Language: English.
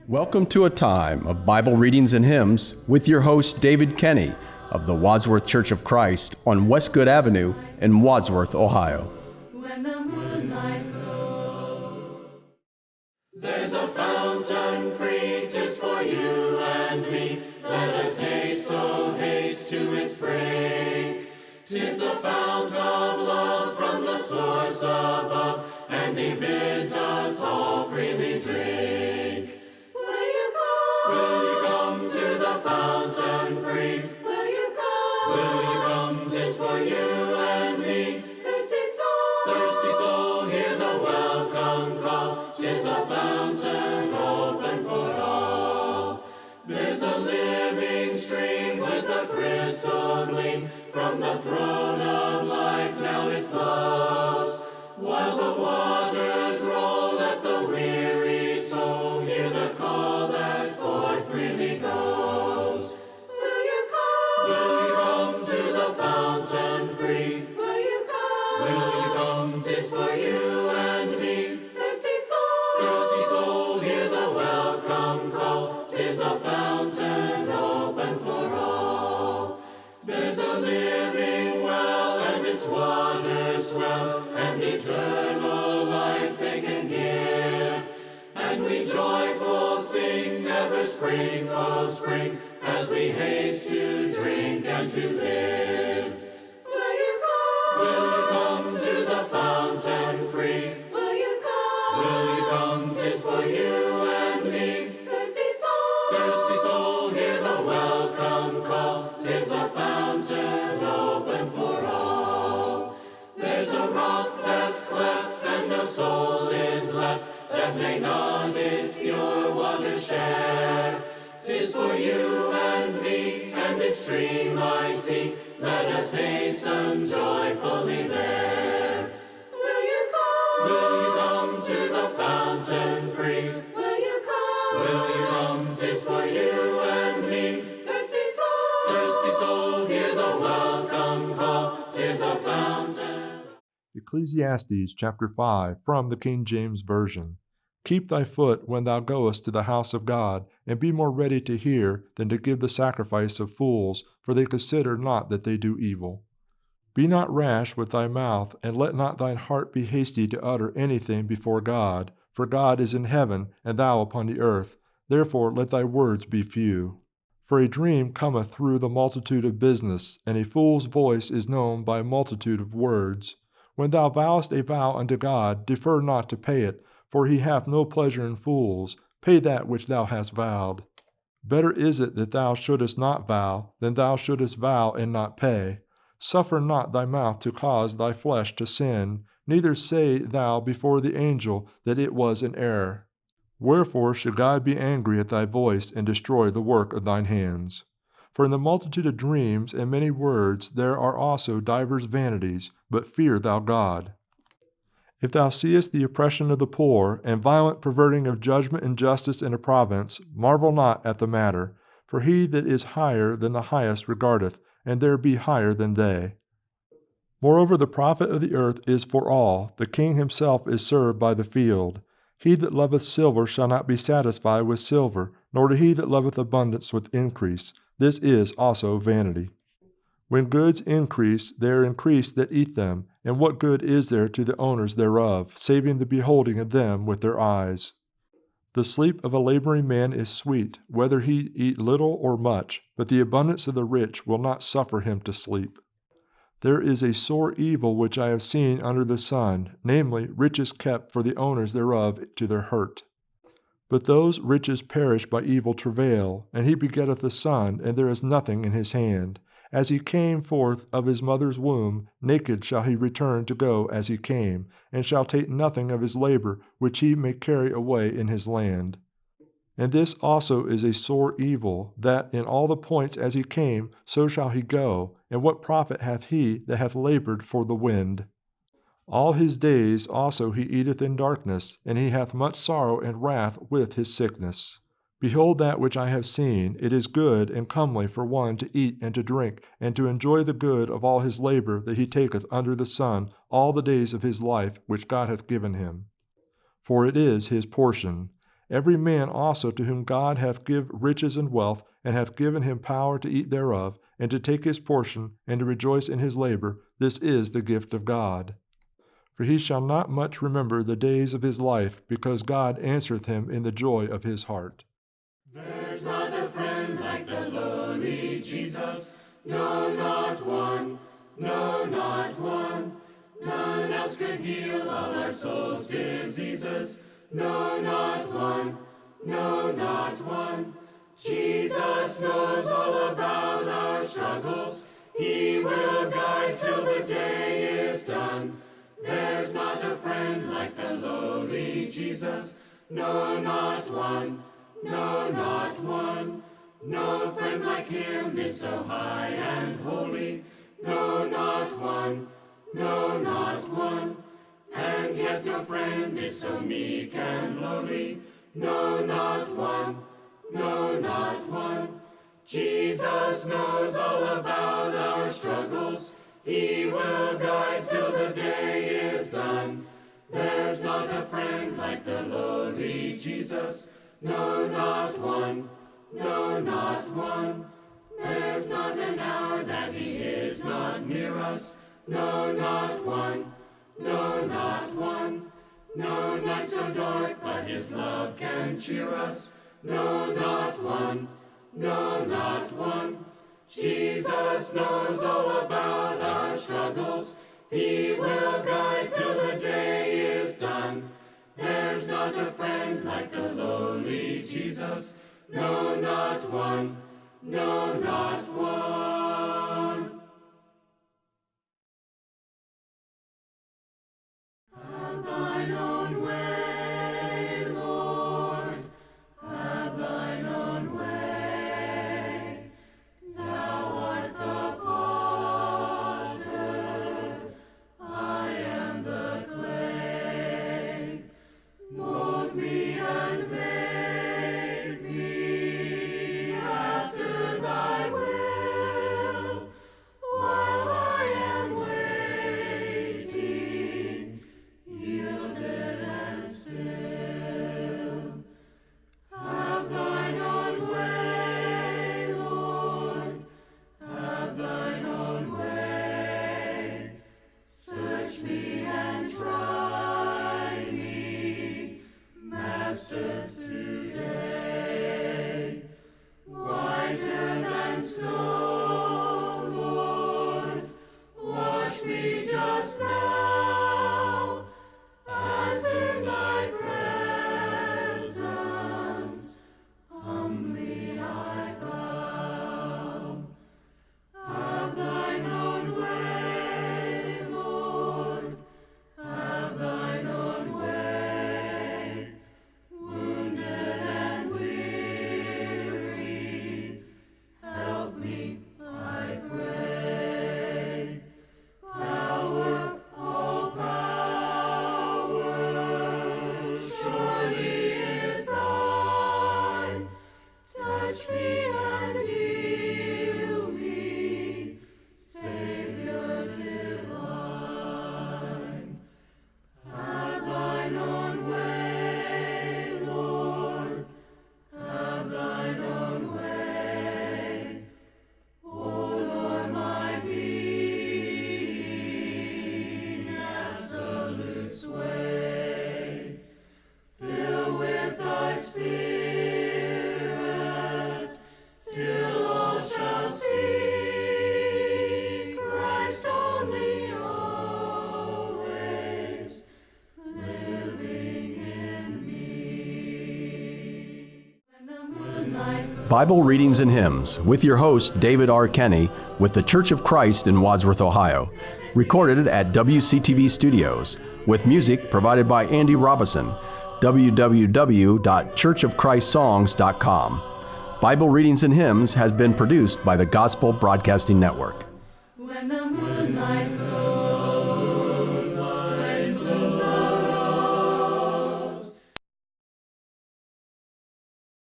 Welcome to a time of Bible readings and hymns with your host David Kenny of the Wadsworth Church of Christ on Westgood Avenue in Wadsworth, Ohio. When the moonlight glows, there's a fountain free, 'tis for you and me. Let us haste, oh haste to its brink. 'Tis the fount of love from the source above, and he bids us all freely drink. Will you come to the fountain free? Will you come? Will you come? 'Tis for you and me. Thirsty soul, hear the welcome call. 'Tis a fountain open for all. There's a living stream with a crystal gleam. From the throne of life now it flows. While the waters roll, let the weary soul hear the call that forth freely goes. Will you come? Will you come to the fountain free? Will you come? Will you come? 'Tis for you and me. Thirsty soul, hear the welcome call. 'Tis a fountain open for all. There's a living well, and its waters swell, and eternal life they can give. And we joyful sing, ever spring, oh spring, as we haste to drink and to live. Will you come? Will you come to the fountain free? Will you come? Will you come? 'Tis for you and me. Thirsty soul, hear the welcome call. 'Tis a fountain open for all. There's a rock that's cleft, and no soul is left that may not its pure water share. 'Tis for you and me, and its stream I see. Let us hasten joyfully there. Will you come? Will you come to the fountain free? Will you come? Will you come? 'Tis for you and me. Thirsty soul, hear the welcome call. 'Tis a fountain. Ecclesiastes chapter 5 from the King James Version. Keep thy foot when thou goest to the house of God, and be more ready to hear than to give the sacrifice of fools, for they consider not that they do evil. Be not rash with thy mouth, and let not thine heart be hasty to utter anything before God, for God is in heaven, and thou upon the earth. Therefore let thy words be few. For a dream cometh through the multitude of business, and a fool's voice is known by a multitude of words. When thou vowest a vow unto God, defer not to pay it, for he hath no pleasure in fools. Pay that which thou hast vowed. Better is it that thou shouldest not vow, than thou shouldest vow and not pay. Suffer not thy mouth to cause thy flesh to sin, neither say thou before the angel that it was an error. Wherefore should God be angry at thy voice, and destroy the work of thine hands? For in the multitude of dreams and many words there are also divers vanities, but fear thou God. If thou seest the oppression of the poor, and violent perverting of judgment and justice in a province, marvel not at the matter, for he that is higher than the highest regardeth, and there be higher than they. Moreover, the profit of the earth is for all, the king himself is served by the field. He that loveth silver shall not be satisfied with silver, nor he that loveth abundance with increase. This is also vanity. When goods increase, there increase that eat them, and what good is there to the owners thereof, saving the beholding of them with their eyes? The sleep of a laboring man is sweet, whether he eat little or much, but the abundance of the rich will not suffer him to sleep. There is a sore evil which I have seen under the sun, namely, riches kept for the owners thereof to their hurt. But those riches perish by evil travail, and he begetteth a son, and there is nothing in his hand. As he came forth of his mother's womb, naked shall he return to go as he came, and shall take nothing of his labor which he may carry away in his land. And this also is a sore evil, that in all the points as he came, so shall he go, and what profit hath he that hath labored for the wind? All his days also he eateth in darkness, and he hath much sorrow and wrath with his sickness. Behold that which I have seen, it is good and comely for one to eat and to drink, and to enjoy the good of all his labor that he taketh under the sun all the days of his life which God hath given him. For it is his portion, Every man also to whom God hath give riches and wealth, and hath given him power to eat thereof, and to take his portion, and to rejoice in his labor, this is the gift of God. For he shall not much remember the days of his life, because God answereth him in the joy of his heart. There's not a friend like the lowly Jesus, no, not one, no, not one. None else could heal all our souls' diseases, no, not one, no, not one. Jesus knows all about our struggles, he will guide till the day is done. There's not a friend like the lowly Jesus, no, not one, no, not one. No friend like him is so high and holy, no, not one, no, not one. And yet no friend is so meek and lowly, no, not one, no, not one. Jesus knows all about our struggles, he will guide till the day is done. There's not a friend like the lowly Jesus, no, not one, no, not one. There's not an hour that he is not near us, no, not one, no, not one. No night so dark but his love can cheer us, no, not one, no, not one. Jesus knows all about our struggles, he will guide till the day is done. There's not a friend like the lowly Jesus, no, not one, no, not one. Have thine own way, Lord, have thine own way. Thou art the potter, I am the clay. Mold me and make me after thy will, while I am waiting, yielded and still. Have thine own way, Lord, have thine own way. Search me and try me, Master, today. Whiter than snow, Lord, wash me just now, as in thy presence humbly I bow. Have thine own way, Lord, have thine own way. Wounded and weary, help me, I pray. Power, all power, surely is thine. Touch me and heal me, Savior divine. Have thine own way, Lord, have thine own way. O'er my being, absolute sway. Fill with thy Spirit, till all shall see Christ only always living in me. When the moonlight Bible Readings and Hymns with your host, David R. Kenny, with the Church of Christ in Wadsworth, Ohio. Recorded at WCTV Studios, with music provided by Andy Robison, www.churchofchristssongs.com. Bible Readings and Hymns has been produced by the Gospel Broadcasting Network. when the moonlight